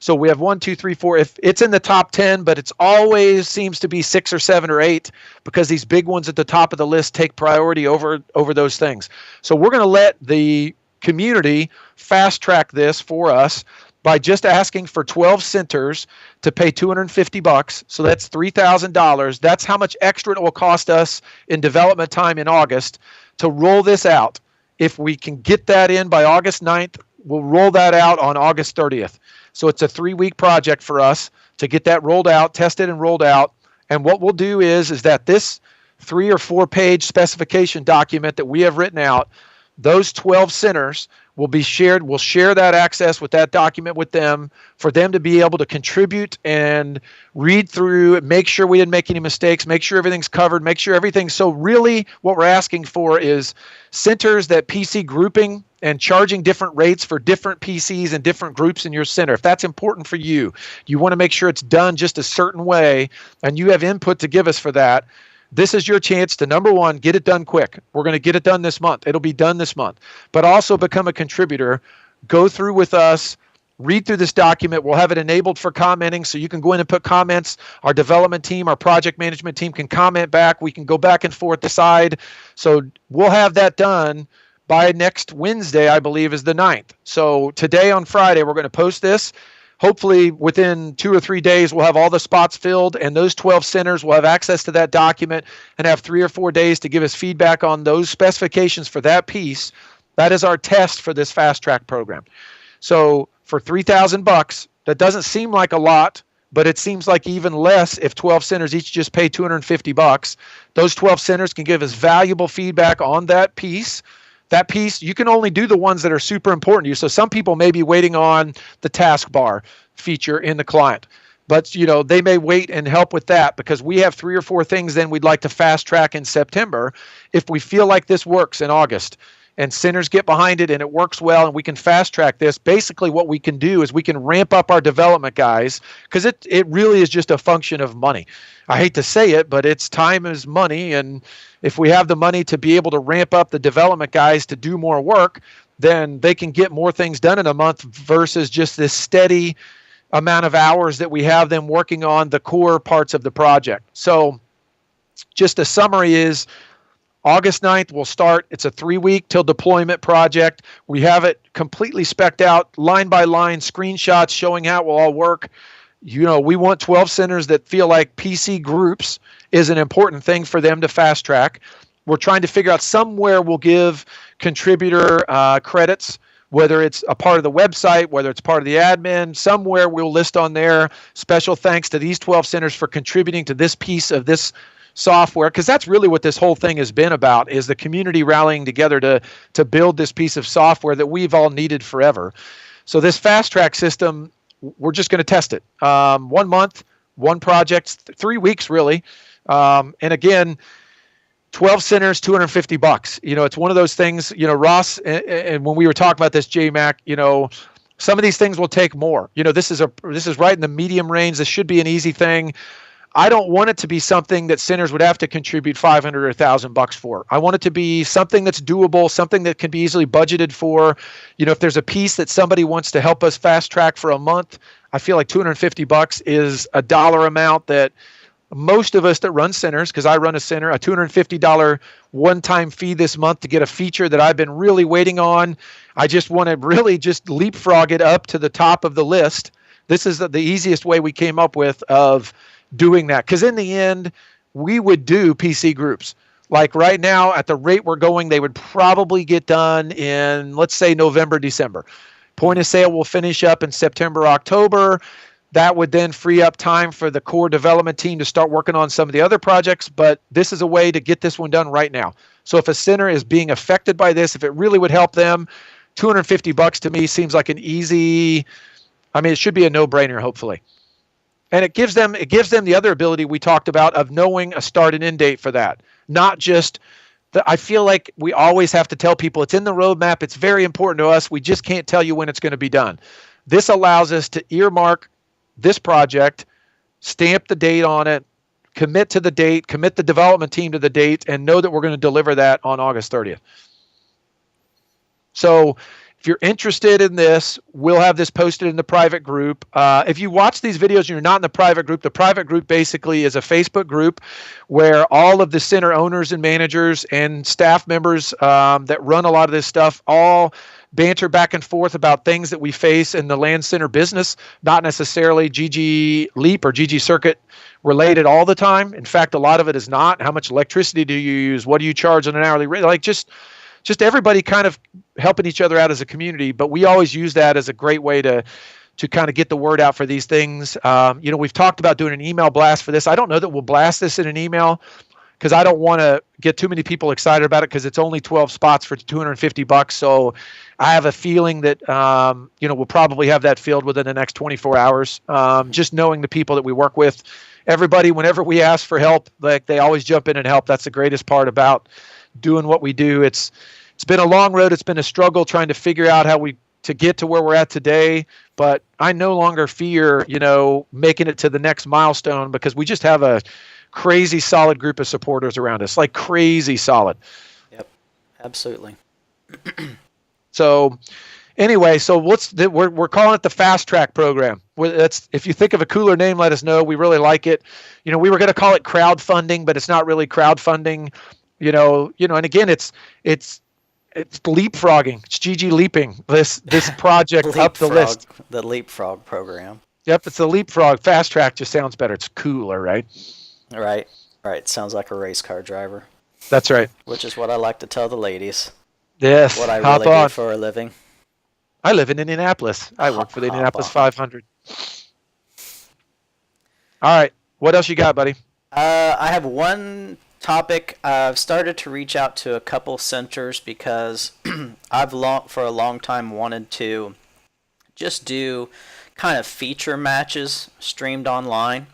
so we have 1, 2, 3, 4. If it's in the top 10, but it's always seems to be 6 or 7 or 8 because these big ones at the top of the list take priority over those things. So we're going to let the community fast track this for us by just asking for 12 centers to pay $250. So that's $3,000. That's how much extra it will cost us in development time in August to roll this out. If we can get that in by August 9th, we'll roll that out on August 30th. So it's a 3-week project for us to get that rolled out, tested and rolled out. And what we'll do is that this 3 or 4 page specification document that we have written out, those 12 centers will be shared. We'll share that access with that document with them for them to be able to contribute and read through, make sure we didn't make any mistakes, make sure everything's covered, make sure everything's. So really what we're asking for is centers that PC grouping and charging different rates for different PCs and different groups in your center. If that's important for you, you want to make sure it's done just a certain way and you have input to give us for that. This is your chance to, number 1, get it done quick. We're going to get it done this month. It'll be done this month. But also become a contributor. Go through with us. Read through this document. We'll have it enabled for commenting, so you can go in and put comments. Our development team, our project management team can comment back. We can go back and forth, decide. So we'll have that done by next Wednesday, I believe, is the 9th. So today on Friday, we're going to post this. Hopefully within 2 or 3 days, we'll have all the spots filled, and those 12 centers will have access to that document and have 3 or 4 days to give us feedback on those specifications for that piece. That is our test for this fast track program. So for $3,000, that doesn't seem like a lot, but it seems like even less if 12 centers each just pay $250. Those 12 centers can give us valuable feedback on that piece that piece, you can only do the ones that are super important to you. So some people may be waiting on the taskbar feature in the client, but they may wait and help with that because we have 3 or 4 things then we'd like to fast track in September if we feel like this works in August and centers get behind it and it works well and we can fast track this. Basically what we can do is we can ramp up our development guys because it really is just a function of money. I hate to say it, but it's time is money, and if we have the money to be able to ramp up the development guys to do more work, then they can get more things done in a month versus just this steady amount of hours that we have them working on the core parts of the project. So just a summary is August 9th we'll start. It's a 3-week till deployment project. We have it completely spec'd out, line by line, screenshots showing how it will all work. We want 12 centers that feel like PC groups is an important thing for them to fast track. We're trying to figure out somewhere we'll give contributor credits, whether it's a part of the website, whether it's part of the admin, somewhere we'll list on there special thanks to these 12 centers for contributing to this piece of this software, because that's really what this whole thing has been about, is the community rallying together to build this piece of software that we've all needed forever. So this fast track system, we're just going to test it. 1 month, 1 project, 3 weeks really. And again, 12 centers, $250. It's one of those things, Ross, and when we were talking about this, J-Mac, some of these things will take more. This is right in the medium range. This should be an easy thing. I don't want it to be something that centers would have to contribute $500 or $1,000 for. I want it to be something that's doable, something that can be easily budgeted for. If there's a piece that somebody wants to help us fast track for a month, I feel like $250 is a dollar amount that most of us that run centers, because I run a center, a $250 one-time fee this month to get a feature that I've been really waiting on. I just want to really just leapfrog it up to the top of the list. This is the easiest way we came up with of doing that, because in the end we would do PC groups. Like right now at the rate we're going, they would probably get done in, let's say, November, December. Point of sale will finish up in September, October. That would then free up time for the core development team to start working on some of the other projects, but this is a way to get this one done right now. So if a center is being affected by this, if it really would help them, $250 to me seems like an easy, it should be a no-brainer, hopefully. And it gives them the other ability we talked about of knowing a start and end date for that. Not just, I feel like we always have to tell people it's in the roadmap, it's very important to us, we just can't tell you when it's going to be done. This allows us to earmark this project, stamp the date on it, commit to the date, commit the development team to the date, and know that we're going to deliver that on August 30th. So if you're interested in this, we'll have this posted in the private group. If you watch these videos and you're not in the private group basically is a Facebook group where all of the center owners and managers and staff members that run a lot of this stuff all banter back and forth about things that we face in the LAN center business, not necessarily GG Leap or ggCircuit related all the time. In fact, a lot of it is not. How much electricity do you use? What do you charge on an hourly rate? Like just everybody kind of helping each other out as a community, but we always use that as a great way to kind of get the word out for these things. We've talked about doing an email blast for this. I don't know that we'll blast this in an email because I don't want to get too many people excited about it because it's only 12 spots for $250. So I have a feeling that, we'll probably have that filled within the next 24 hours. Just knowing the people that we work with, everybody, whenever we ask for help, like they always jump in and help. That's the greatest part about doing what we do. It's been a long road. It's been a struggle trying to figure out how to get to where we're at today. But I no longer fear, making it to the next milestone because we just have a crazy solid group of supporters around us, like crazy solid. Yep, absolutely. So anyway, we're calling it the FastTrack program. If you think of a cooler name, let us know. We really like it. We were going to call it crowdfunding, but it's not really crowdfunding. And again, it's leapfrogging. It's GG leaping this project up the list. The leapfrog program. Yep, it's the leapfrog. FastTrack just sounds better. It's cooler, right? Right. Sounds like a race car driver. That's right. Which is what I like to tell the ladies. Yes. What I really do for a living. I live in Indianapolis. I work for the Indianapolis 500. All right. What else you got, buddy? I have one topic. I've started to reach out to a couple centers because for a long time wanted to just do kind of feature matches streamed online.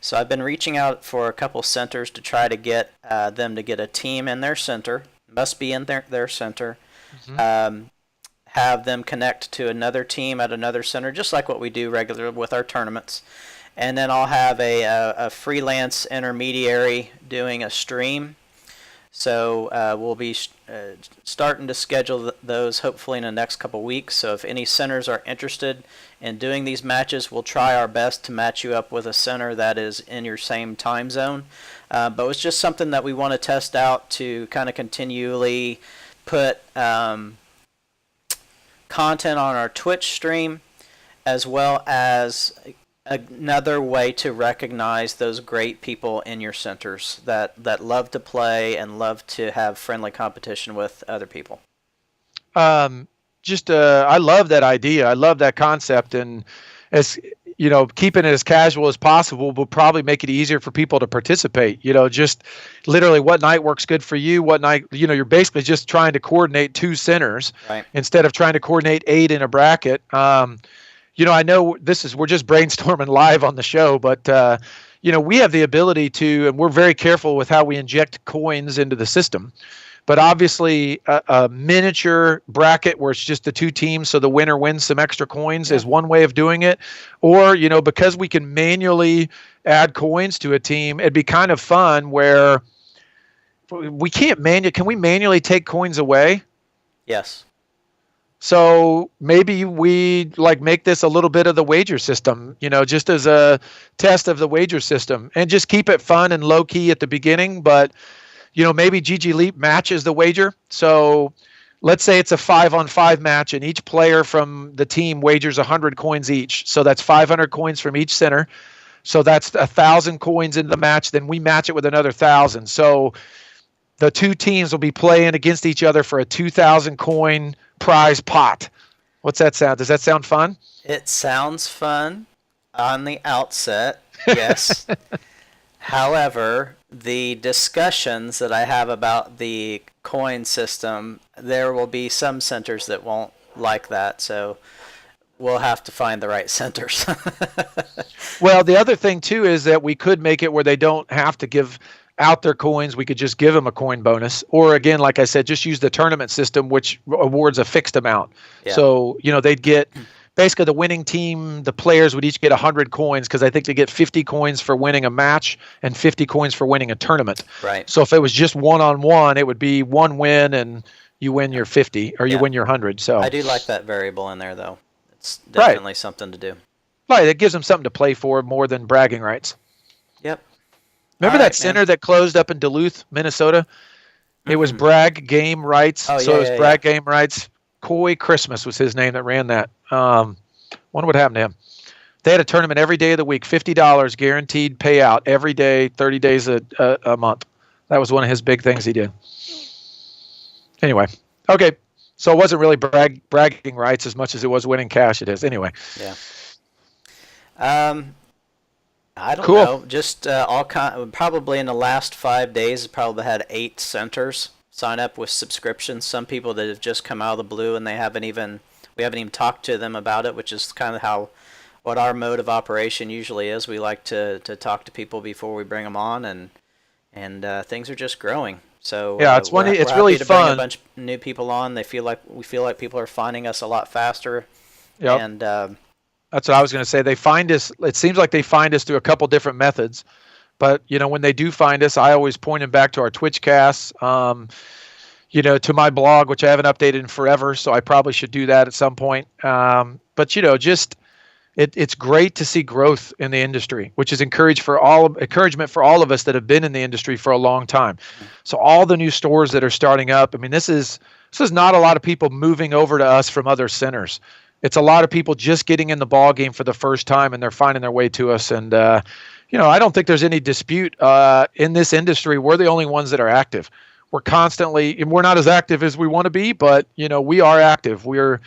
So I've been reaching out for a couple centers to try to get them to get a team in their center. Must be in their center. Mm-hmm. Have them connect to another team at another center, just like what we do regularly with our tournaments. And then I'll have a freelance intermediary doing a stream. So we'll be starting to schedule those hopefully in the next couple weeks. So if any centers are interested in doing these matches, we'll try our best to match you up with a center that is in your same time zone. But it's just something that we want to test out to kind of continually put content on our Twitch stream, as well as another way to recognize those great people in your centers that love to play and love to have friendly competition with other people. I love that idea. I love that concept, and as you know, keeping it as casual as possible will probably make it easier for people to participate. You know, just literally what night works good for you, what night, you know, you're basically just trying to coordinate 2 centers instead of trying to coordinate 8 in a bracket. You know, I know we're just brainstorming live on the show, but you know, we have the ability to, and we're very careful with how we inject coins into the system. But obviously, a miniature bracket where it's just the 2 teams, so the winner wins some extra coins is one way of doing it. Or, you know, because we can manually add coins to a team, it'd be kind of fun where we can't can we manually take coins away? Yes. So maybe we make this a little bit of the wager system, you know, just as a test of the wager system, and just keep it fun and low key at the beginning. But you know, maybe GG Leap matches the wager. So let's say it's a 5-on-5 match, and each player from the team wagers 100 coins each. So that's 500 coins from each center. So that's 1,000 coins into the match. Then we match it with another 1,000. So the 2 teams will be playing against each other for a 2,000 coin prize pot. What's that sound? Does that sound fun? It sounds fun on the outset, yes. However, the discussions that I have about the coin system, there will be some centers that won't like that, so we'll have to find the right centers. Well, the other thing too is that we could make it where they don't have to give out their coins. We could just give them a coin bonus, or again, like I said, just use the tournament system, which awards a fixed amount. Yeah. So, you know, they'd get basically the winning team, the players would each get 100 coins, because I think they get 50 coins for winning a match and 50 coins for winning a tournament. Right. So if it was just 1-on-1, it would be 1 win and you win your 50 or you win your 100. So I do like that variable in there, though. It's definitely something to do. Right. It gives them something to play for more than bragging rights. Yep. Remember that center that closed up in Duluth, Minnesota? It was Bragg Game Rights. Oh, so it was Bragg Game Rights. Coy Christmas was his name that ran that. Wonder what happened to him. They had a tournament every day of the week, $50 guaranteed payout every day, 30 days a month. That was one of his big things he did. Anyway, okay. So it wasn't really bragging rights as much as it was winning cash. It is anyway. Yeah. I don't know. Just probably in the last 5 days, probably had 8 centers sign up with subscriptions. Some people that have just come out of the blue and we haven't even talked to them about it, which is kind of what our mode of operation usually is. We like to talk to people before we bring them on, and things are just growing. So yeah, it's really to fun. Bring a bunch of new people on. We feel like people are finding us a lot faster. Yep. And that's what I was going to say. They find us. It seems like they find us through a couple different methods. But, you know, when they do find us, I always point them back to our Twitch casts, you know, to my blog, which I haven't updated in forever, so I probably should do that at some point. But, you know, just it's great to see growth in the industry, which is encouragement for all of us that have been in the industry for a long time. So all the new stores that are starting up, I mean, this is not a lot of people moving over to us from other centers. It's a lot of people just getting in the ball game for the first time, and they're finding their way to us. And you know, I don't think there's any dispute in this industry. We're the only ones that are active. We're not as active as we want to be, but you know, we are active. We're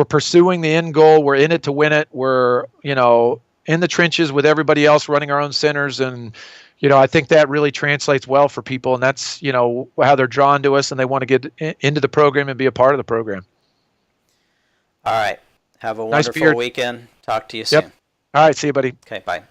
pursuing the end goal. We're in it to win it. We're, you know, in the trenches with everybody else running our own centers. And, I think that really translates well for people, and that's, how they're drawn to us and they want to get into the program and be a part of the program. All right. Have a Nice wonderful weekend. Talk to you soon. Yep. All right. See you, buddy. Okay, bye.